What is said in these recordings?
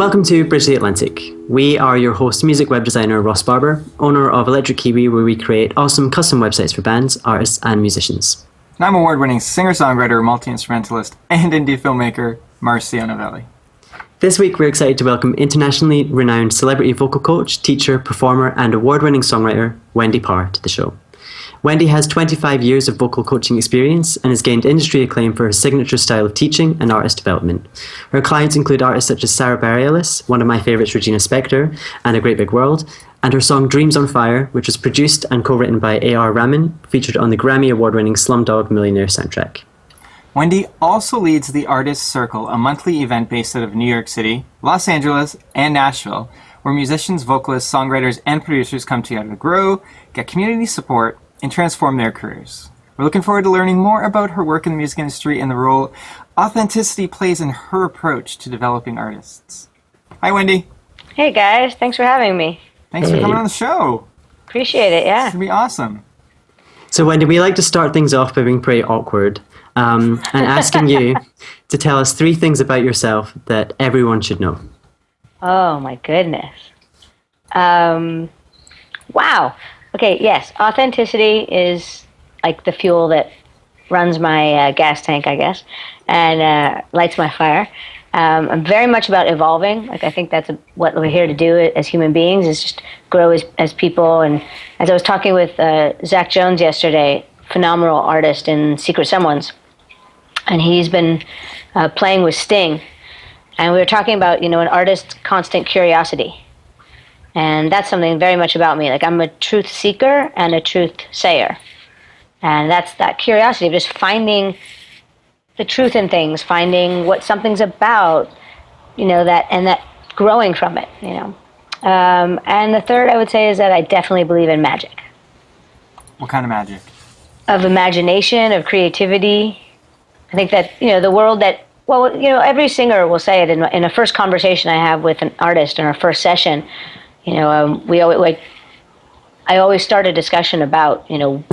Welcome to Bridge the Atlantic. We are your host, music web designer Ross Barber, owner of Electric Kiwi, where we create awesome custom websites for bands, artists, and musicians. And I'm award-winning singer-songwriter, multi-instrumentalist, and indie filmmaker, Marcio Novelli. This week, we're excited to welcome internationally renowned celebrity vocal coach, teacher, performer, and award-winning songwriter, Wendy Parr, to the show. Wendy has 25 years of vocal coaching experience and has gained industry acclaim for her signature style of teaching and artist development. Her clients include artists such as Sara Bareilles, one of my favourites, Regina, Spektor, and A Great Big World, and her song Dreams on Fire, which was produced and co-written by AR Rahman, featured on the Grammy Award-winning Slumdog Millionaire soundtrack. Wendy also leads the Artist Circle, a monthly event based out of New York City, Los Angeles, and Nashville, where musicians, vocalists, songwriters, and producers come together to grow, get community support, and transform their careers. We're looking forward to learning more about her work in the music industry and the role authenticity plays in her approach to developing artists. Hi, Wendy. Hey, guys. Thanks for having me. Thanks for coming on the show. Appreciate it, yeah. It's going to be awesome. So, Wendy, we like to start things off by being pretty awkward and asking you to tell us 3 things about yourself that everyone should know. Oh, my goodness. Wow. Okay, yes. Authenticity is like the fuel that runs my gas tank, I guess, and lights my fire. I'm very much about evolving. Like, I think that's what we're here to do as human beings, is just grow as people. And as I was talking with Zach Jones yesterday, phenomenal artist in Secret Someones, and he's been playing with Sting. And we were talking about, an artist's constant curiosity. And that's something very much about me. Like, I'm a truth seeker and a truth sayer. And that's that curiosity of just finding the truth in things, finding what something's about, that growing from it, And the third I would say is that I definitely believe in magic. What kind of magic? Of imagination, of creativity. I think that, the world that, every singer will say it in a first conversation I have with an artist in our first session. I always start a discussion about,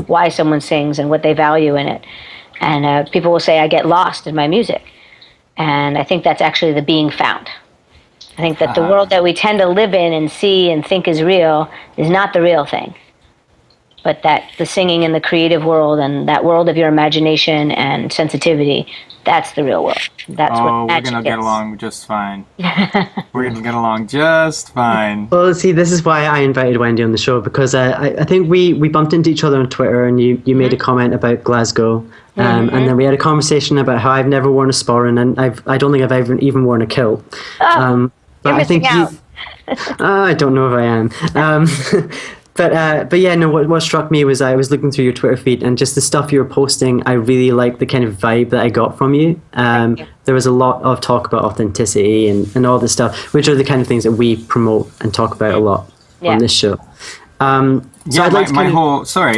why someone sings and what they value in it. And people will say, I get lost in my music. And I think that's actually the being found. I think that the world that we tend to live in and see and think is real is not the real thing. But that the singing in the creative world and that world of your imagination and sensitivity, that's the real world. That's what magic is. We're going to get along just fine. We're going to get along just fine. Well, see, this is why I invited Wendy on the show, because I think we bumped into each other on Twitter, and you made a comment about Glasgow, and then we had a conversation about how I've never worn a sporran, and I don't think I've ever even worn a kilt. But I think out. I don't know if I am. But yeah, no. What struck me was I was looking through your Twitter feed, and just the stuff you were posting, I really liked the kind of vibe that I got from you. There was a lot of talk about authenticity and all this stuff, which are the kind of things that we promote and talk about a lot on this show. Sorry,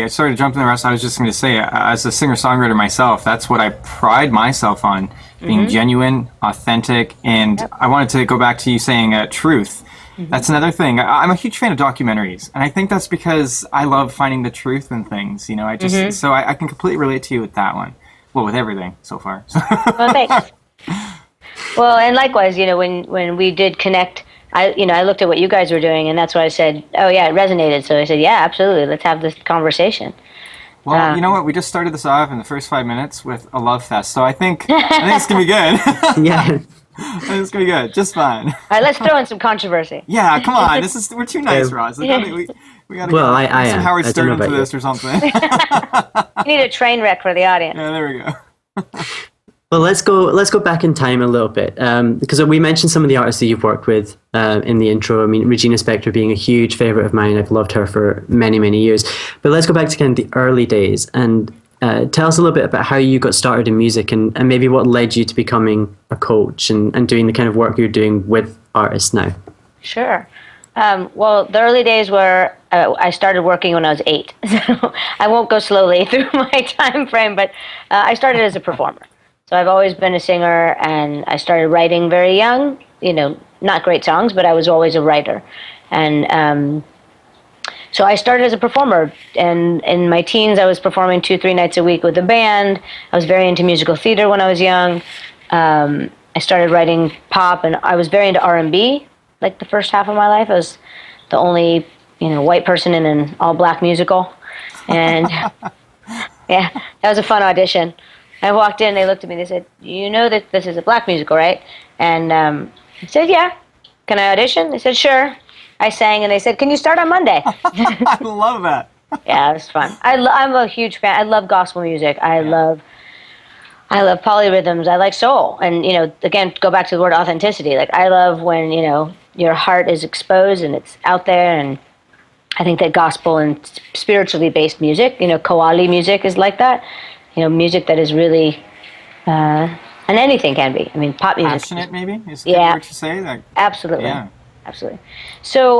I started jumping the rest. I was just going to say, as a singer-songwriter myself, that's what I pride myself on, being genuine, authentic, and I wanted to go back to you saying truth. That's another thing. I'm a huge fan of documentaries, and I think that's because I love finding the truth in things. So I can completely relate to you with that one. Well, with everything so far. Well, thanks. Well, and likewise, when we did connect, I looked at what you guys were doing, and that's why I said, oh yeah, it resonated. So I said, yeah, absolutely, let's have this conversation. Well, you know what? We just started this off in the first 5 minutes with a love fest, so I think it's gonna be good. Yeah. It's gonna be good, just fine. All right, let's throw in some controversy. Yeah, come on. We're too nice, Ross. We gotta get some Howard Stern into this or something. You need a train wreck for the audience. Yeah, there we go. Well, let's go back in time a little bit, because we mentioned some of the artists that you've worked with in the intro. I mean, Regina Spektor being a huge favorite of mine. I've loved her for many, many years. But let's go back to kind of the early days and tell us a little bit about how you got started in music and maybe what led you to becoming a coach and doing the kind of work you're doing with artists now. Sure. Well, the early days were I started working when I was 8. So I won't go slowly through my time frame, but I started as a performer. So I've always been a singer, and I started writing very young, not great songs, but I was always a writer. And so I started as a performer, and in my teens I was performing 2-3 nights a week with a band. I was very into musical theater when I was young. I started writing pop, and I was very into R&B. Like the first half of my life, I was the only white person in an all-black musical, and yeah, that was a fun audition. I walked in, they looked at me, they said, "You know that this is a black musical, right?" And I said, "Yeah." "Can I audition?" They said, "Sure." I sang, and they said, "Can you start on Monday?" I love that. Yeah, it was fun. I'm a huge fan. I love gospel music. I love polyrhythms. I like soul. And, again, go back to the word authenticity. Like, I love when, your heart is exposed and it's out there. And I think that gospel and spiritually based music, Kawali music is like that. Music that is really, and anything can be. I mean, pop music. Passionate, maybe? Is that what you say? Like, absolutely. Yeah. Absolutely. So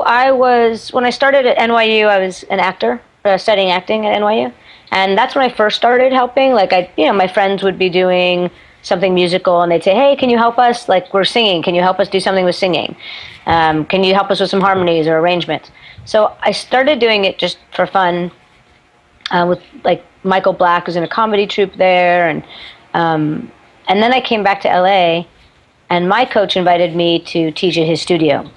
when I started at NYU, I was an actor, studying acting at NYU. And that's when I first started helping. Like, my friends would be doing something musical, and they'd say, "Hey, can you help us? Like, we're singing. Can you help us do something with singing? Can you help us with some harmonies or arrangements?" So I started doing it just for fun with, like, Michael Black was in a comedy troupe there. And then I came back to LA, and my coach invited me to teach at his studio.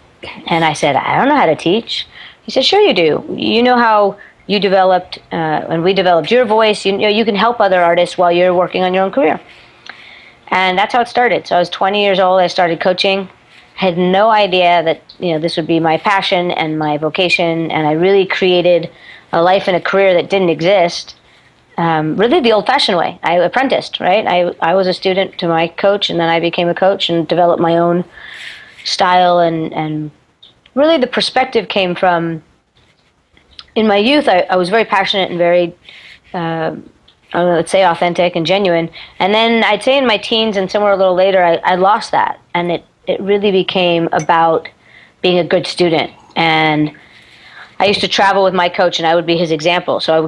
And I said, "I don't know how to teach." He said, "Sure you do. You know how you developed, and we developed your voice. You can help other artists while you're working on your own career." And that's how it started. So I was 20 years old. I started coaching. Had no idea that this would be my passion and my vocation. And I really created a life and a career that didn't exist. Really the old-fashioned way. I apprenticed, right? I was a student to my coach, and then I became a coach and developed my own style. And really the perspective came from, in my youth, I was very passionate and very, let's say, authentic and genuine. And then I'd say in my teens and somewhere a little later, I lost that. And it really became about being a good student. And I used to travel with my coach, and I would be his example. So I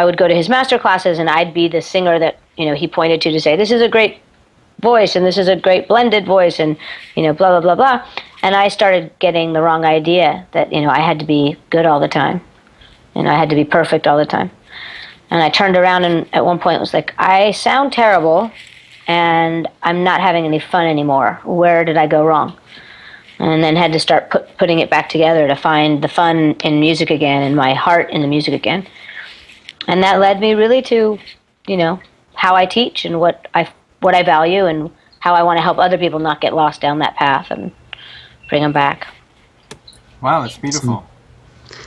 would go to his master classes, and I'd be the singer that he pointed to say, "This is a great voice, and this is a great blended voice," and blah blah blah blah. And I started getting the wrong idea that I had to be good all the time. And I had to be perfect all the time. And I turned around, and at one point it was like, I sound terrible, and I'm not having any fun anymore. Where did I go wrong? And then had to start putting it back together to find the fun in music again and my heart in the music again. And that led me really to, how I teach and what I value and how I want to help other people not get lost down that path and bring them back. Wow, that's beautiful.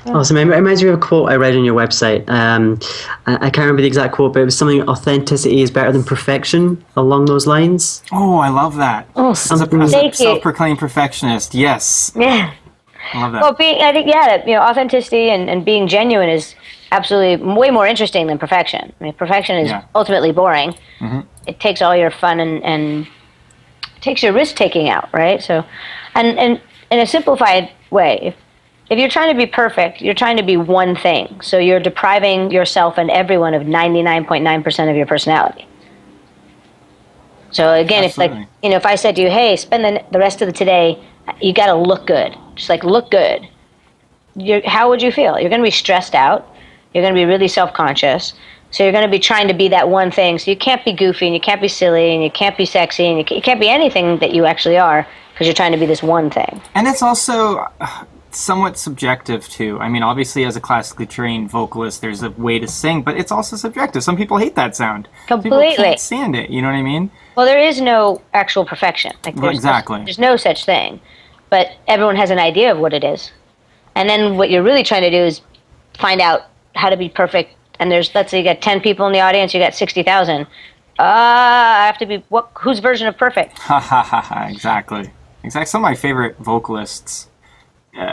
Awesome. It reminds me of a quote I read on your website. I can't remember the exact quote, but it was something, "Authenticity is better than perfection," along those lines. Oh, I love that. Oh, As a self-proclaimed perfectionist, yes. Yeah. I love that. Well, I think, authenticity and being genuine is absolutely way more interesting than perfection. I mean, perfection is ultimately boring. Mm-hmm. It takes all your fun and takes your risk-taking out, right? So, and in a simplified way, if you're trying to be perfect, you're trying to be one thing. So you're depriving yourself and everyone of 99.9% of your personality. So again, Absolutely. It's like, if I said to you, "Hey, spend the rest of the today, you got to look good." Just like, look good. How would you feel? You're going to be stressed out. You're going to be really self-conscious. So you're going to be trying to be that one thing. So you can't be goofy, and you can't be silly, and you can't be sexy, and you can't be anything that you actually are, because you're trying to be this one thing. And it's also somewhat subjective too. I mean, obviously as a classically trained vocalist, there's a way to sing, but it's also subjective. Some people hate that sound. Completely. People can't stand it, you know what I mean? Well, there is no actual perfection. Exactly. There's no such thing. But everyone has an idea of what it is. And then what you're really trying to do is find out how to be perfect. And let's say you got 10 people in the audience, you got 60,000. I have to be, whose version of perfect? Ha ha ha ha, exactly. Some of my favorite vocalists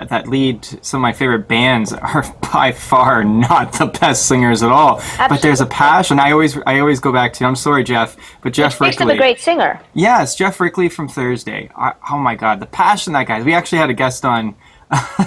that lead some of my favorite bands are by far not the best singers at all. Absolutely. But there's a passion. I always go back to, I'm sorry, Jeff, but Jeff Rickley. Speaks of a great singer. Yes, Jeff Rickley from Thursday. Oh my God, the passion that guy. We actually had a guest on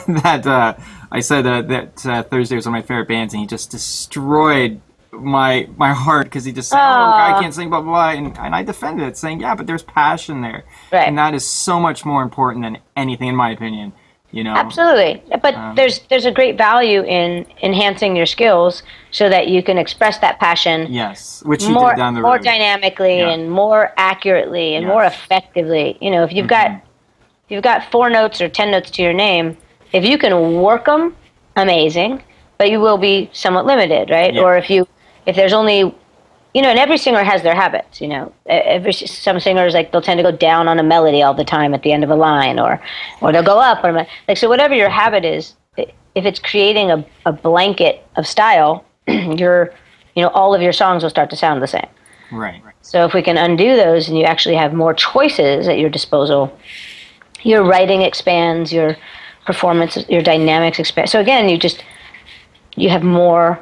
that I said that Thursday was one of my favorite bands, and he just destroyed my heart because he just said, "Oh, the guy can't sing, blah, blah, blah." And I defended it, saying, "Yeah, but there's passion there." Right. And that is so much more important than anything, in my opinion, you know. Absolutely. But there's a great value in enhancing your skills so that you can express that passion. Yes, which you more did down the road. more dynamically and more accurately and more effectively. You know, if you've got 4 notes or 10 notes to your name, if you can work them, amazing, but you will be somewhat limited, right? Yeah. Or if there's only, you know, and every singer has their habits, you know. Some singers, like, they'll tend to go down on a melody all the time at the end of a line, or they'll go up, or like, so whatever your habit is, if it's creating a blanket of style, all of your songs will start to sound the same. Right. So if we can undo those and you actually have more choices at your disposal, your writing expands, your performance, your dynamics expand. So again, you have more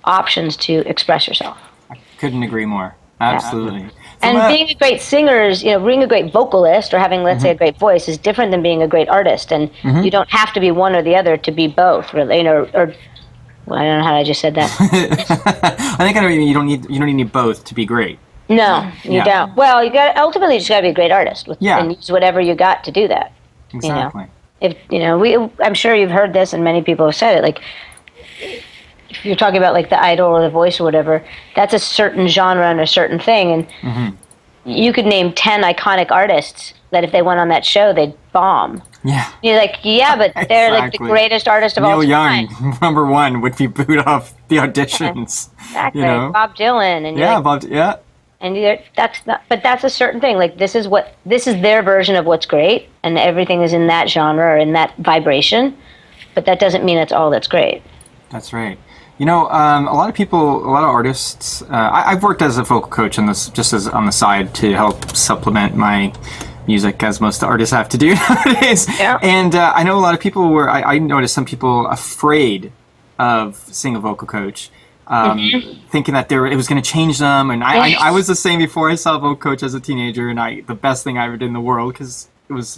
options to express yourself. I couldn't agree more. Absolutely. Yeah. And being a great singer is, being a great vocalist or having, let's say, a great voice is different than being a great artist. And you don't have to be one or the other to be both, really. Well, I don't know how I just said that. I think you don't need both to be great. No, you don't. Well, ultimately you just got to be a great artist and use whatever you got to do that. Exactly. I'm sure you've heard this, and many people have said it. Like, if you're talking about like the Idol or the Voice or whatever, that's a certain genre and a certain thing, and you could name 10 iconic artists that if they went on that show, they'd bomb. Yeah. You're like, but they're like the greatest artist of all time. Neil Young, number 1, would be booed off the auditions. Exactly. Bob Dylan, and and that's a certain thing. Like, this is their version of what's great, and everything is in that genre or in that vibration. But that doesn't mean that's all that's great. That's right. A lot of artists. I've worked as a vocal coach on this, just as on the side, to help supplement my music, as most artists have to do nowadays. Yeah. And I know a lot of people I noticed some people afraid of seeing a vocal coach. Thinking that it was going to change them, and I was the same before I saw a vocal coach as a teenager, and the best thing I ever did in the world, because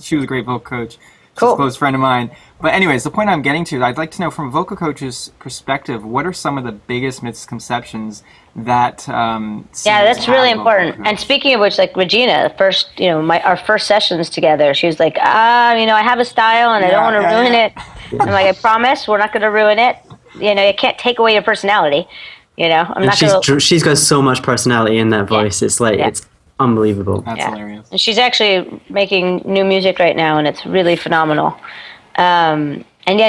she was a great vocal coach. She's a close friend of mine. But anyways, the point I'm getting to, I'd like to know from a vocal coach's perspective, what are some of the biggest misconceptions that that's really important. And speaking of which, like Regina, our first sessions together, she was like, I have a style and I don't want to ruin it. I'm like, I promise we're not going to ruin it. You can't take away your personality. I'm not going to. She's got so much personality in that voice. It's like it's unbelievable. That's hilarious. And she's actually making new music right now, and it's really phenomenal. And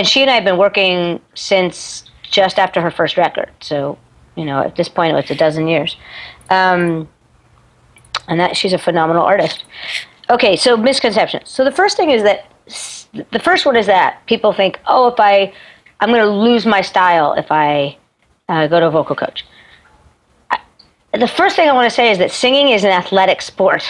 she and I have been working since just after her first record. So, at this point, it's a dozen years. And that she's a phenomenal artist. Okay, so misconceptions. So the first thing is that the first one is that people think, I'm going to lose my style if I go to a vocal coach. The first thing I want to say is that singing is an athletic sport.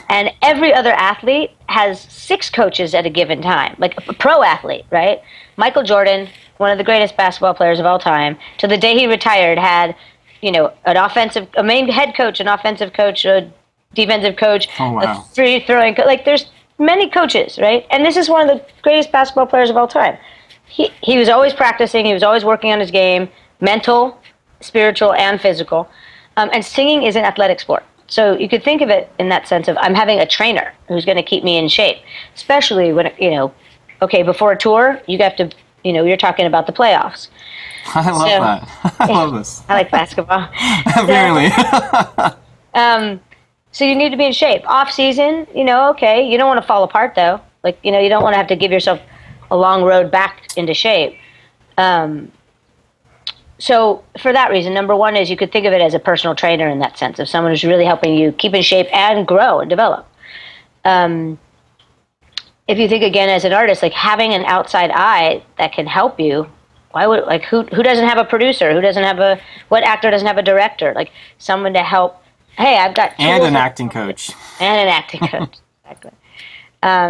And every other athlete has 6 coaches at a given time, like a pro athlete, right? Michael Jordan, one of the greatest basketball players of all time, to the day he retired had, a main head coach, an offensive coach, a defensive coach, a free throwing coach. Like, there's many coaches, right? And this is one of the greatest basketball players of all time. He was always practicing. He was always working on his game, mental, spiritual, and physical. And singing is an athletic sport. So you could think of it in that sense of, I'm having a trainer who's going to keep me in shape, especially when, before a tour, you have to, you're talking about the playoffs. I love that. I love this. I like basketball. Apparently. So you need to be in shape. Off season, you don't want to fall apart though. Like, you don't want to have to give yourself a long road back into shape. So for that reason, number one is you could think of it as a personal trainer in that sense, of someone who's really helping you keep in shape and grow and develop. If you think again as an artist, like having an outside eye that can help you, who doesn't have a producer? What actor doesn't have a director? Like someone to help. Hey, I've got tools. And an acting coach. And an acting coach, exactly.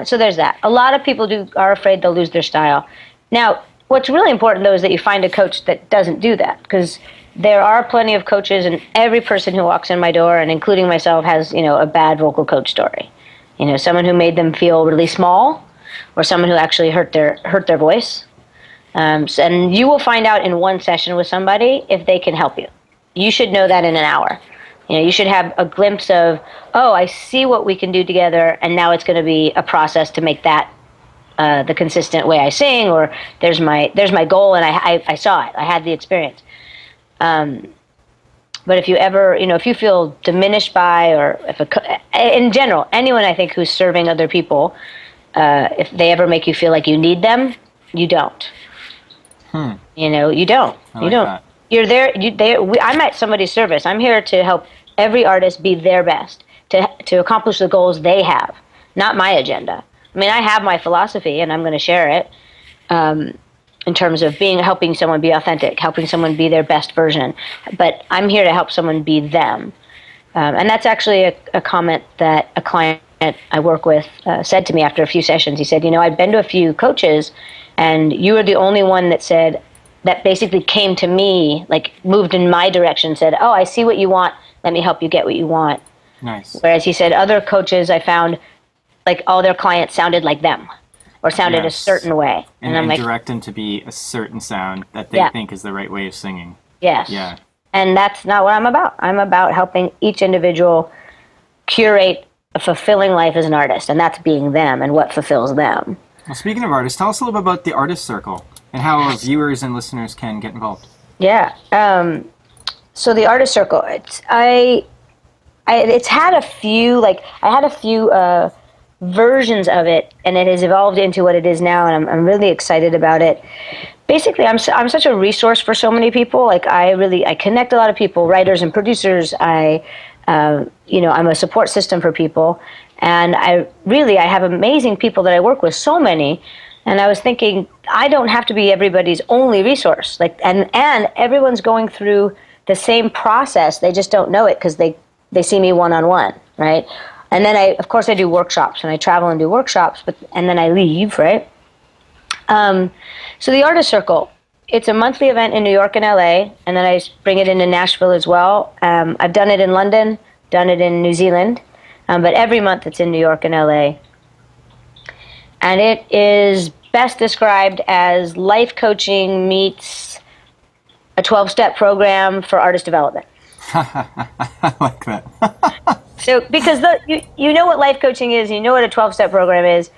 So there's that. A lot of people are afraid they'll lose their style. Now, what's really important, though, is that you find a coach that doesn't do that, because there are plenty of coaches, and every person who walks in my door, and including myself, has, a bad vocal coach story. Someone who made them feel really small, or someone who actually hurt their voice. And you will find out in one session with somebody if they can help you. You should know that in an hour. You should have a glimpse of, I see what we can do together, and now it's going to be a process to make that the consistent way I sing, or there's my goal, and I saw it. I had the experience. But if you ever, if you feel diminished by, or in general, anyone I think who's serving other people, if they ever make you feel like you need them, you don't. You don't. I like that. You're there. I'm at somebody's service. I'm here to help every artist be their best, to accomplish the goals they have, not my agenda. I mean, I have my philosophy, and I'm going to share it in terms of helping someone be authentic, helping someone be their best version. But I'm here to help someone be them. And that's actually a comment that a client I work with said to me after a few sessions. He said, I've been to a few coaches, and you were the only one that basically came to me, like moved in my direction, said, oh, I see what you want. Let me help you get what you want. Nice. Whereas he said other coaches I found, like all their clients sounded like them or sounded a certain way. And I'm like, direct them to be a certain sound that they think is the right way of singing. Yes. Yeah. And that's not what I'm about. I'm about helping each individual curate a fulfilling life as an artist, and that's being them and what fulfills them. Well, speaking of artists, tell us a little bit about the Artist Circle and how our viewers and listeners can get involved. Yeah. So the Artist Circle, it's had a few versions of it, and it has evolved into what it is now, and I'm really excited about it. Basically, I'm such a resource for so many people. Like I connect a lot of people, writers and producers. I'm a support system for people, and I have amazing people that I work with, so many. And I was thinking, I don't have to be everybody's only resource. And everyone's going through the same process. They just don't know it because they see me one-on-one, right? And then I do workshops, and I travel and do workshops, and then I leave, right? So the Artist Circle, it's a monthly event in New York and LA, and then I bring it into Nashville as well. I've done it in London, done it in New Zealand, but every month it's in New York and LA. And it is best described as life coaching meets a 12-step program for artist development. I like that. So, because you know what life coaching is, you know what a 12-step program is,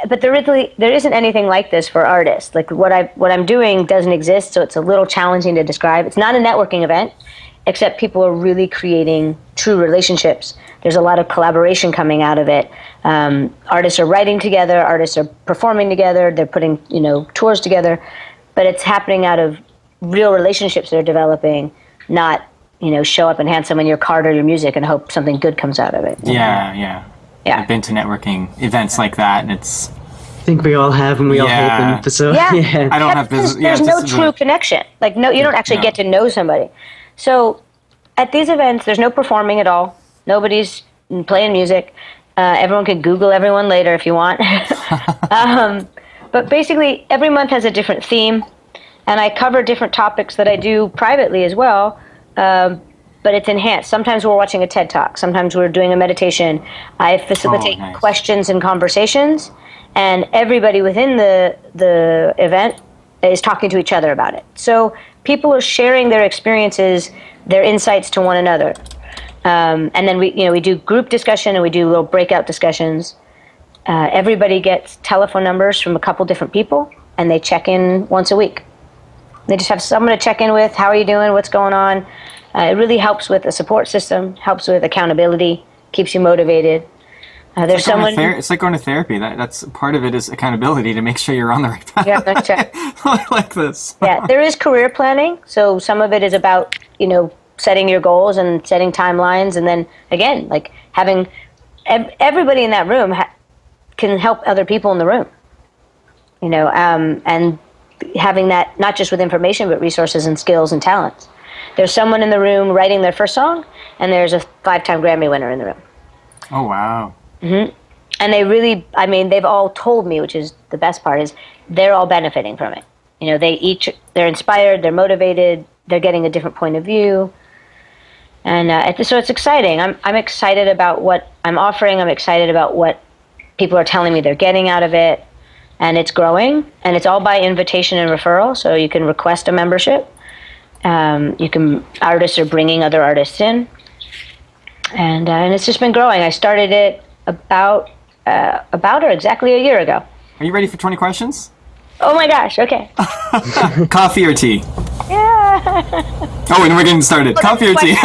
but there isn't anything like this for artists. Like what I'm doing doesn't exist, so it's a little challenging to describe. It's not a networking event, except people are really creating true relationships. There's a lot of collaboration coming out of it. Artists are writing together, artists are performing together, they're putting tours together, but it's happening out of real relationships they're developing, not show up and hand someone your card or your music and hope something good comes out of it. Yeah. I've been to networking events like that, and it's... I think we all have, and we all hate them. So, yeah. I don't have business. There's no true connection. Like, no, you don't actually get to know somebody. So at these events, there's no performing at all. Nobody's playing music. Everyone can Google everyone later if you want. But basically, every month has a different theme, and I cover different topics that I do privately as well. But it's enhanced. Sometimes we're watching a TED Talk. Sometimes we're doing a meditation. I facilitate questions and conversations, and everybody within the event is talking to each other about it. So people are sharing their experiences, their insights to one another. And then we do group discussion, and we do little breakout discussions. Everybody gets telephone numbers from a couple different people, and they check in once a week. They just have someone to check in with. How are you doing? What's going on? It really helps with a support system, helps with accountability, keeps you motivated. There's someone. It's like going to therapy. That's part of it is accountability to make sure you're on the right path. Yeah, that's right. I like this. Yeah, there is career planning. So some of it is about setting your goals and setting timelines, and then again, like having everybody in that room can help other people in the room. And having that not just with information but resources and skills and talents. There's someone in the room writing their first song, and there's a 5-time Grammy winner in the room. Oh, wow. Mm-hmm. And they've all told me, which is the best part, is they're all benefiting from it. They're inspired, they're motivated, they're getting a different point of view. And so it's exciting. I'm excited about what I'm offering. I'm excited about what people are telling me they're getting out of it. And it's growing, and it's all by invitation and referral, so you can request a membership. Artists are bringing other artists in, and it's just been growing. I started it about or exactly a year ago, Are you ready for 20 questions? Oh my gosh, okay. Coffee or tea? Yeah. Oh, and we're getting started. Coffee or tea?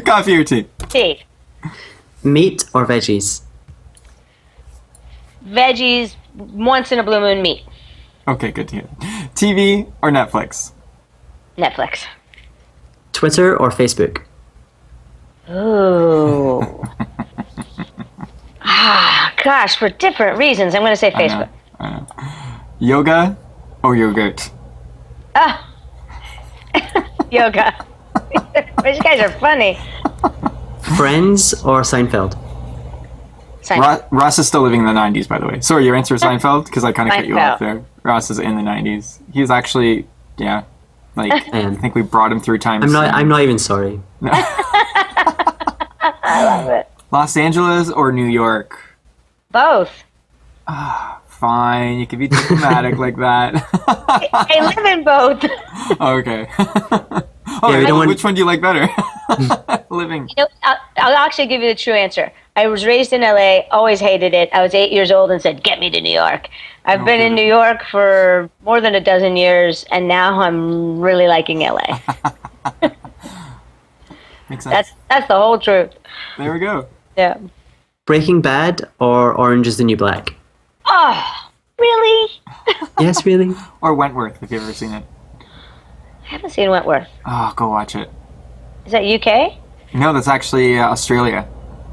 Coffee or tea? Tea. Meat or veggies? Veggies, once in a blue moon, meat. Okay, good to hear. TV or Netflix? Netflix. Twitter or Facebook? Ooh. Gosh, for different reasons. I'm going to say Facebook. I know. Yoga or yogurt? Ah. Yoga. You guys are funny. Friends or Seinfeld? Ross is still living in the 90s, by the way. Sorry, your answer is Seinfeld? Because I kind of cut you off there. Ross is in the 90s. He's actually, yeah, like, I think we brought him through time. I'm not even sorry. No. I love it. Los Angeles or New York? Both. Fine, you can be diplomatic like that. I live in both. Okay. Which one do you like better? Living. You know, I'll actually give you the true answer. I was raised in LA, always hated it. I was 8 years old and said, get me to New York. I've been in New York for more than a dozen years, and now I'm really liking LA. Makes sense. That's the whole truth. There we go. Yeah. Breaking Bad or Orange is the New Black? Oh, really? Yes, really? Or Wentworth, if you've ever seen it. I haven't seen Wentworth. Oh, go watch it. Is that UK? No, that's actually Australia.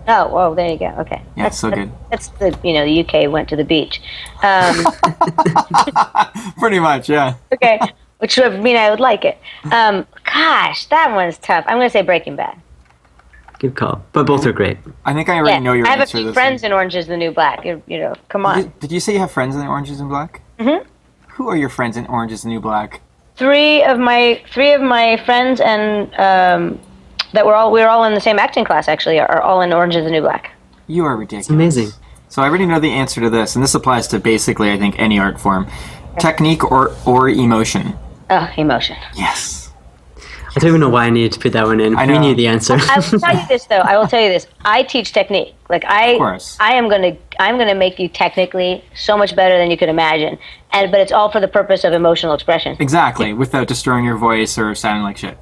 Oh, whoa, there you go. Okay. Yeah, it's so good. That's the the UK went to the beach. Pretty much, yeah. Okay, which would mean I would like it. Gosh, that one's tough. I'm going to say Breaking Bad. Good call. But both are great. I think I already know your I have answer. a few friends in Orange is the New Black. Come on. Did you say you have friends in Orange is the New Black? Mm-hmm. Who are your friends in Orange is the New Black? Three of my friends and we were all in the same acting class actually are all in Orange is the New Black. You are ridiculous. It's amazing. So I already know the answer to this, and this applies to basically I think any art form. Technique or emotion? Oh, emotion. Yes. I don't even know why I needed to put that one in. I know. We knew the answer. I will tell you this though. I teach technique. Like Of course. I'm gonna make you technically so much better than you could imagine. But it's all for the purpose of emotional expression. Exactly, without destroying your voice or sounding like shit.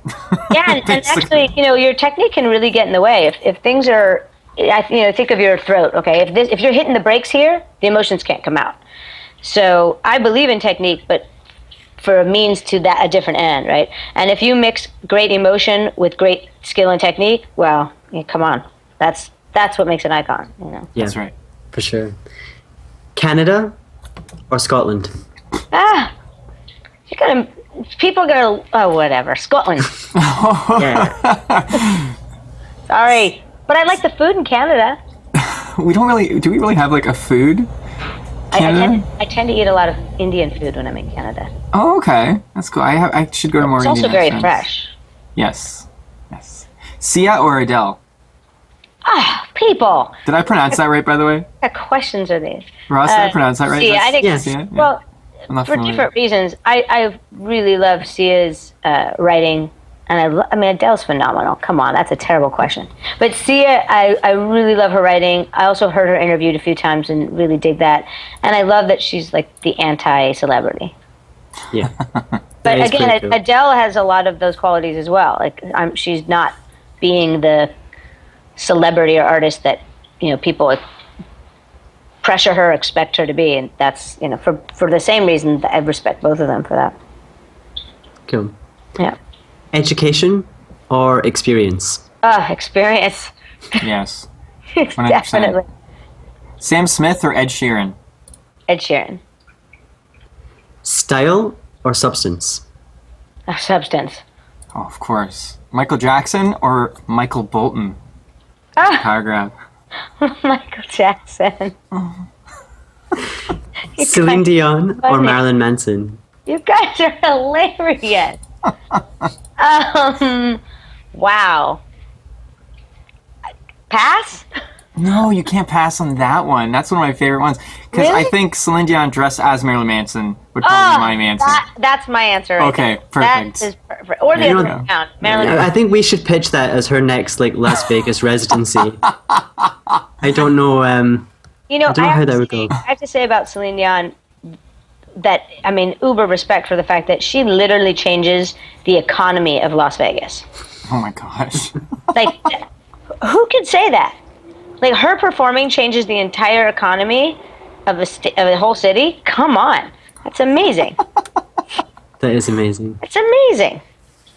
Yeah, and actually, your technique can really get in the way if things are. Think of your throat. Okay, if you're hitting the brakes here, the emotions can't come out. So I believe in technique, but for a means to a different end, right? And if you mix great emotion with great skill and technique, well, come on, that's what makes an icon. Yeah, that's right, for sure. Canada or Scotland? People are gonna whatever. Scotland. Yeah. Sorry, but I like the food in Canada. Do we really have like a food? I tend to eat a lot of Indian food when I'm in Canada. Oh, okay. That's cool. I should go to more Indian It's also very restaurants. fresh. Yes. Sia or Adele? People. Did I pronounce that right, by the way? What questions are these? Ross, did I pronounce that right? Sia, I think. Yes. Sia? Yeah. Well, I'm not for familiar. different reasons, I really love Sia's writing, and Adele's phenomenal. Come on, that's a terrible question. But Sia, I really love her writing. I also heard her interviewed a few times and really dig that. And I love that she's like the anti-celebrity. Yeah. But That is again, pretty cool. Adele has a lot of those qualities as well. Like she's not being the celebrity or artist that people pressure her, expect her to be, and that's for the same reason that I respect both of them for that. Cool. Yeah. Education or experience? Experience. Yes. 100%. Definitely. Sam Smith or Ed Sheeran? Ed Sheeran. Style or substance? Substance. Oh, of course. Michael Jackson or Michael Bolton? Paragraph. Michael Jackson. Celine Dion or funny. Marilyn Manson? You guys are hilarious. Wow. Pass? No, you can't pass on that one. That's one of my favorite ones. Because Really? I think Celine Dion dressed as Marilyn Manson would probably be my answer. That's my answer. Right Okay, there. perfect. That is perfect. Or the There you other go. way around. Marilyn. I think we should pitch that as her next Las Vegas residency. I don't know You know, I don't know how that would go. I have to say about Celine Dion that, I mean, uber respect for the fact that she literally changes the economy of Las Vegas. Oh my gosh. Like, who could say that? Like, her performing changes the entire economy of a whole city? Come on. That's amazing. That is amazing. It's amazing.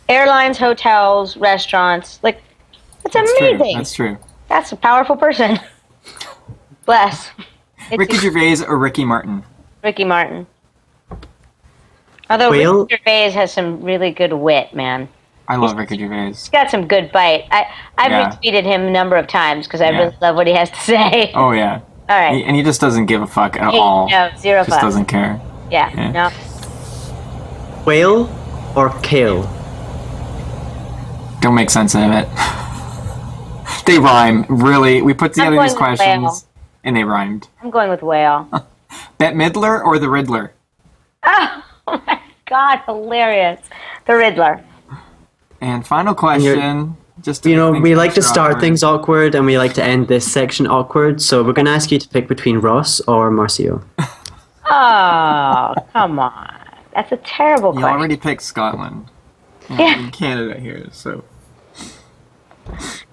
Airlines, hotels, restaurants. Like, it's amazing. That's true. That's a powerful person. Bless. Ricky Gervais or Ricky Martin? Ricky Martin. Although Whale? Ricky Gervais has some really good wit, man. I love Ricky Gervais. He's got some good bite. I've retweeted him a number of times because I really love what he has to say. Oh, yeah. All right. And he just doesn't give a fuck at all. No, zero Just fuck. doesn't care. Yeah, no. Whale or kale? Don't make sense of it. They rhyme, really. We put together these going with questions, whale. and they rhymed. I'm going with whale. Bette Midler or the Riddler? Oh my God, hilarious. The Riddler. And final question, just to You make know, things we like to extra start awkward. things awkward and we like to end this section awkward. So we're going to ask you to pick between Ross or Marcio. Oh, come on. That's a terrible You question. already picked Scotland. Yeah. In Canada here, so.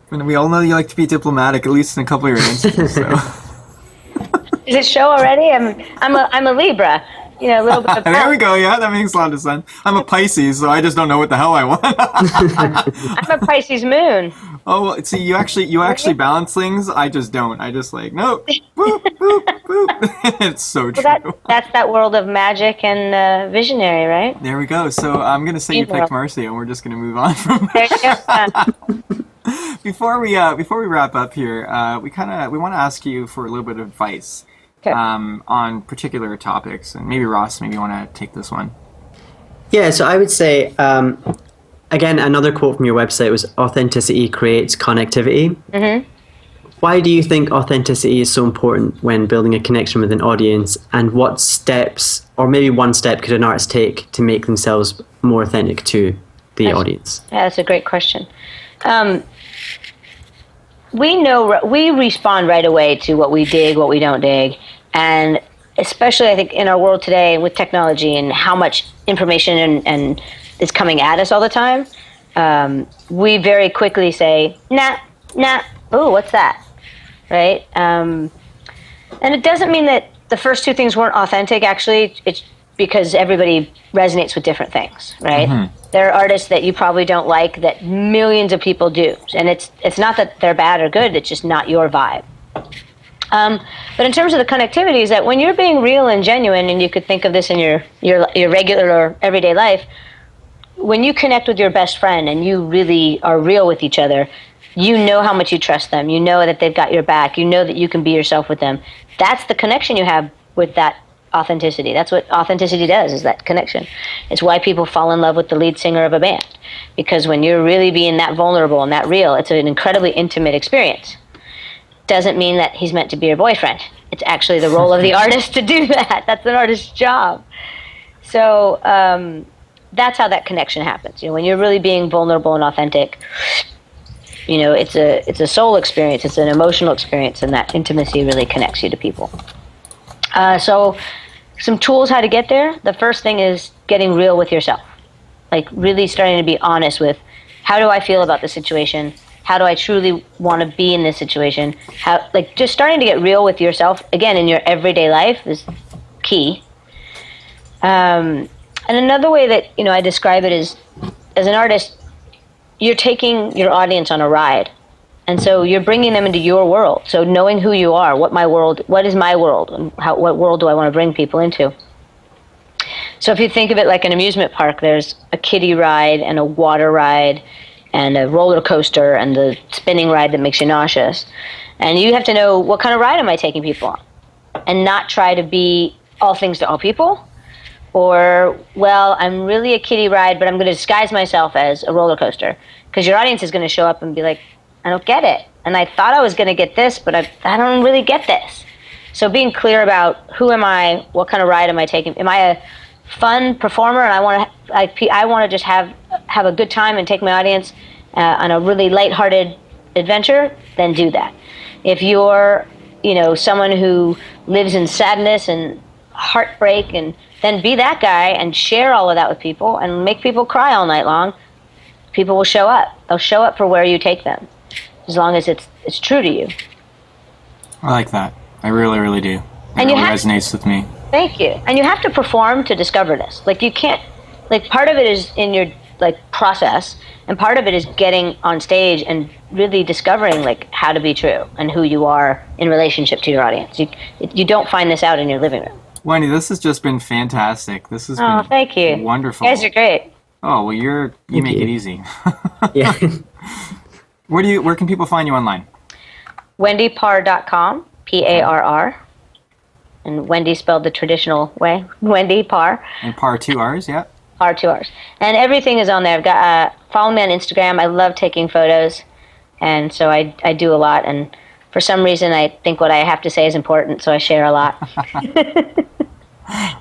And we all know you like to be diplomatic, at least in a couple of your answers, so. Is it show already? I'm a Libra. You know, a little bit of There we go, yeah, that makes a lot of sense. I'm a Pisces, so I just don't know what the hell I want. I'm a Pisces moon. Oh, well, see, you actually balance things. I just don't. I just like, nope, boop, boop, boop. It's so true. Well, that's that world of magic and visionary, right? There we go. So I'm going to say you picked Marcy, and we're just going to move on from There you go. Before we wrap up here, we want to ask you for a little bit of advice. Okay. On particular topics, and maybe Ross, maybe you want to take this one. Yeah, so I would say, again, another quote from your website was authenticity creates connectivity. Mm-hmm. Why do you think authenticity is so important when building a connection with an audience, and what steps, or maybe one step, could an artist take to make themselves more authentic to the audience? Yeah, that's a great question. We respond right away to what we dig, what we don't dig, and especially I think in our world today with technology and how much information and is coming at us all the time, we very quickly say, nah, ooh, what's that, right? And it doesn't mean that the first two things weren't authentic. Actually, it's because everybody resonates with different things, right? Mm-hmm. There are artists that you probably don't like that millions of people do, and it's not that they're bad or good, it's just not your vibe. But in terms of the connectivity, is that when you're being real and genuine, and you could think of this in your regular or everyday life, when you connect with your best friend and you really are real with each other, you know how much you trust them, you know that they've got your back, you know that you can be yourself with them. That's the connection you have with that authenticity. That's what authenticity does, is that connection. It's why people fall in love with the lead singer of a band, because when you're really being that vulnerable and that real, it's an incredibly intimate experience. Doesn't mean that he's meant to be your boyfriend. It's actually the role of the artist to do that. That's an artist's job. So that's how that connection happens. You know, when you're really being vulnerable and authentic, you know, it's a soul experience, it's an emotional experience, and that intimacy really connects you to people. So some tools how to get there. The first thing is getting real with yourself. Like really starting to be honest with, how do I feel about the situation? How do I truly want to be in this situation? Just starting to get real with yourself, again, in your everyday life is key. And another way that, you know, I describe it is, as an artist, you're taking your audience on a ride. And so you're bringing them into your world. So knowing who you are, what is my world, and what world do I want to bring people into? So if you think of it like an amusement park, there's a kiddie ride and a water ride and a roller coaster and the spinning ride that makes you nauseous. And you have to know, what kind of ride am I taking people on? And not try to be all things to all people. Or, well, I'm really a kiddie ride, but I'm going to disguise myself as a roller coaster. Because your audience is going to show up and be like, I don't get it. And I thought I was going to get this, but I don't really get this. So being clear about, who am I? What kind of ride am I taking? Am I a fun performer and I want to just have a good time and take my audience on a really lighthearted adventure? Then do that. If you're someone who lives in sadness and heartbreak, and then be that guy and share all of that with people and make people cry all night long, people will show up. They'll show up for where you take them, as long as it's true to you. I like that. I really, really do. And really resonates with me. Thank you. And you have to perform to discover this. Like, you can't, like, part of it is in your, like, process, and part of it is getting on stage and really discovering, like, how to be true and who you are in relationship to your audience. You don't find this out in your living room. Wendy, this has just been fantastic. This has been thank you. Wonderful. You guys are great. Oh, well, you make it easy. Yeah. Where can people find you online? WendyParr.com, Parr. And Wendy spelled the traditional way, Wendy Parr. And Parr 2 R's, yeah. Parr 2 R's. And everything is on there. I've got follow me on Instagram. I love taking photos, and so I do a lot. And for some reason, I think what I have to say is important, so I share a lot.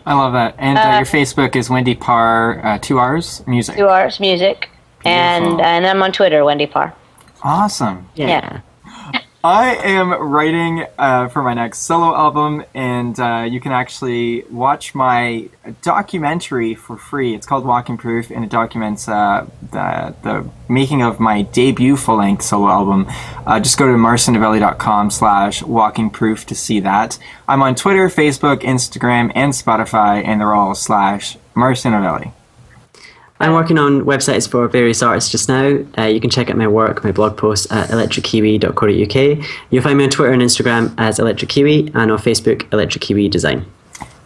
I love that. And your Facebook is Wendy Parr 2 R's Music. 2 R's Music. And I'm on Twitter, Wendy Parr. Awesome. Yeah. I am writing for my next solo album, and you can actually watch my documentary for free. It's called Walking Proof, and it documents the making of my debut full-length solo album. Just go to marcinnovelli.com/walkingproof to see that. I'm on Twitter, Facebook, Instagram, and Spotify, and they're all /marcinnovelli. I'm working on websites for various artists just now. You can check out my work, my blog posts at electrickiwi.co.uk. You'll find me on Twitter and Instagram as Electric Kiwi, and on Facebook, Electric Kiwi Design.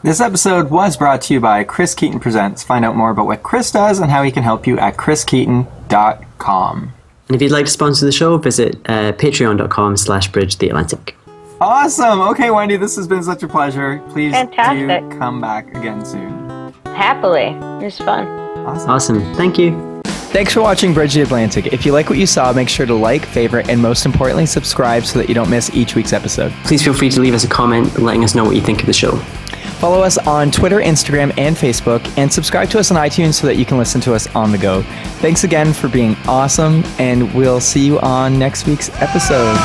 This episode was brought to you by Chris Keaton Presents. Find out more about what Chris does and how he can help you at chriskeaton.com. And if you'd like to sponsor the show, visit patreon.com/bridgetheatlantic. Awesome. Okay, Wendy, this has been such a pleasure. Please Fantastic. do come back again soon. Happily. It was fun. Awesome. Thank you. Thanks for watching Bridge the Atlantic. If you like what you saw, make sure to like, favorite, and most importantly, subscribe so that you don't miss each week's episode. Please feel free to leave us a comment letting us know what you think of the show. Follow us on Twitter, Instagram, and Facebook, and subscribe to us on iTunes so that you can listen to us on the go. Thanks again for being awesome, and we'll see you on next week's episode.